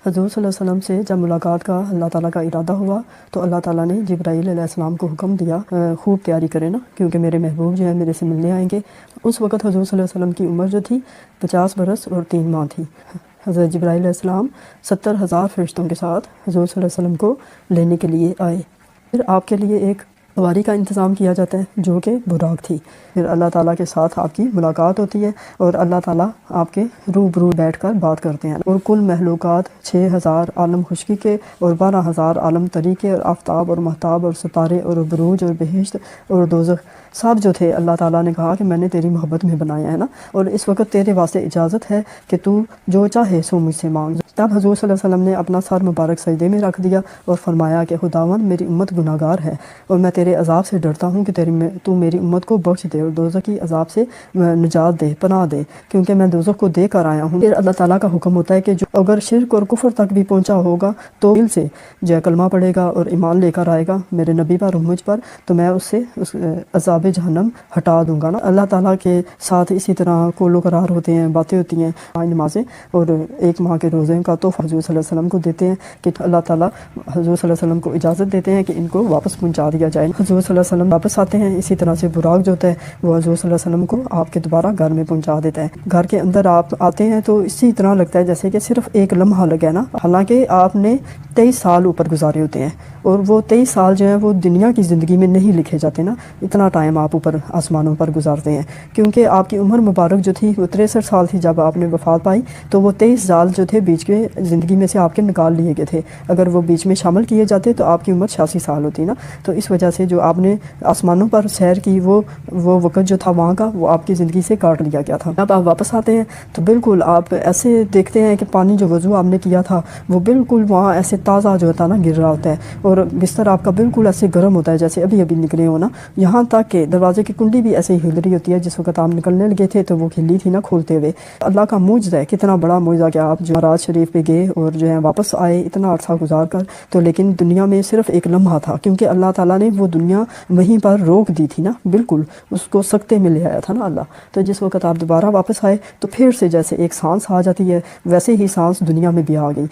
حضور صلی اللہ علیہ وسلم سے جب ملاقات کا اللہ تعالیٰ کا ارادہ ہوا تو اللہ تعالیٰ نے جبرائیل علیہ السلام کو حکم دیا خوب تیاری کرے نا، کیونکہ میرے محبوب جو ہے میرے سے ملنے آئیں گے۔ اس وقت حضور صلی اللہ علیہ وسلم کی عمر جو تھی 50 برس اور 3 ماہ تھی۔ حضرت جبرائیل علیہ السلام 70,000 فرشتوں کے ساتھ حضور صلی اللہ علیہ وسلم کو لینے کے لیے آئے۔ پھر آپ کے لیے ایک سواری کا انتظام کیا جاتا ہے جو کہ براق تھی۔ پھر اللہ تعالیٰ کے ساتھ آپ کی ملاقات ہوتی ہے اور اللہ تعالیٰ آپ کے روبرو بیٹھ کر بات کرتے ہیں، اور کل محلوقات 6,000 عالم خشکی کے اور 12,000 عالم تری کے اور آفتاب اور مہتاب اور ستارے اور بروج اور بہشت اور دوزخ سب جو تھے، اللہ تعالیٰ نے کہا کہ میں نے تیری محبت میں بنایا ہے نا، اور اس وقت تیرے واسطے اجازت ہے کہ تو جو چاہے سو مجھ سے مانگ۔ تب حضور صلی اللہ علیہ وسلم نے اپنا سر مبارک سجدے میں رکھ دیا اور فرمایا کہ خداوند میری امت گناہ گار ہے اور میں تیرے عذاب سے ڈرتا ہوں کہ تو میری امت کو بخش دے اور دوزخ کی عذاب سے نجات دے، پناہ دے، کیونکہ میں دوزخ کو دے کر آیا ہوں۔ پھر اللہ تعالیٰ کا حکم ہوتا ہے کہ جو اگر شرک اور کفر تک بھی پہنچا ہوگا تو دل سے جو کلمہ پڑھے گا اور ایمان لے کر آئے گا میرے نبی پر اور مجھ پر، تو میں اس سے عذاب جہنم ہٹا دوں گا نا۔ اللہ تعالیٰ کے ساتھ اسی طرح قول و قرار ہوتے ہیں، باتیں ہوتی ہیں، نمازیں اور 1 ماہ کے روزے کا تحفہ حضور صلی اللہ علیہ وسلم کو دیتے ہیں کہ اللہ تعالیٰ حضور صلی اللہ علیہ وسلم کو اجازت دیتے ہیں کہ ان کو واپس پہنچا دیا جائے۔ حضور صلی اللہ علیہ وسلم واپس آتے ہیں، اسی طرح سے براق جو ہوتا ہے وہ حضور صلی اللہ علیہ وسلم کو آپ کے دوبارہ گھر میں پہنچا دیتا ہے۔ گھر کے اندر آپ آتے ہیں تو اسی طرح لگتا ہے جیسے کہ صرف ایک لمحہ لگا ہے نا، حالانکہ آپ نے 23 سال اوپر گزارے ہوتے ہیں، اور وہ 23 سال جو ہیں وہ دنیا کی زندگی میں نہیں لکھے جاتے نا، اتنا ٹائم آپ اوپر آسمانوں پر گزارتے ہیں، کیونکہ آپ کی عمر مبارک جو تھی وہ 63 سال تھی جب آپ نے وفات پائی، تو وہ 23 سال جو تھے بیچ کے زندگی میں سے آپ کے نکال لیے گئے تھے۔ اگر وہ بیچ میں شامل کیے جاتے تو آپ کی عمر 86 سال ہوتی نا، تو اس وجہ سے جو آپ نے آسمانوں پر سیر کی وہ وقت جو تھا وہاں کا وہ آپ کی زندگی سے کاٹ لیا گیا تھا۔ اب آپ واپس آتے ہیں تو بالکل آپ ایسے دیکھتے ہیں کہ پانی جو وضو آپ نے کیا تھا وہ بالکل وہاں ایسے تازہ جو ہوتا ہے نا گر رہا ہوتا ہے، اور بستر آپ کا بالکل ایسے گرم ہوتا ہے جیسے ابھی نکلے ہو نا، یہاں تک کہ دروازے کی کنڈی بھی ایسے ہل رہی ہوتی ہے، جس وقت آپ نکلنے لگے تھے تو وہ کھلی تھی نا کھولتے ہوئے۔ اللہ کا معجزہ ہے، کتنا بڑا معجزہ کہ آپ جو معراج شریف پہ گئے اور جو ہے واپس آئے اتنا عرصہ گزار کر، تو لیکن دنیا میں صرف ایک لمحہ تھا، کیونکہ اللہ تعالیٰ نے وہ دنیا وہیں پر روک دی تھی نا، بالکل اس کو سکتے میں لے آیا تھا نا اللہ۔ تو جس وقت آپ دوبارہ واپس آئے تو پھر سے جیسے ایک سانس آ جاتی ہے ویسے ہی سانس دنیا میں بھی آ گئی۔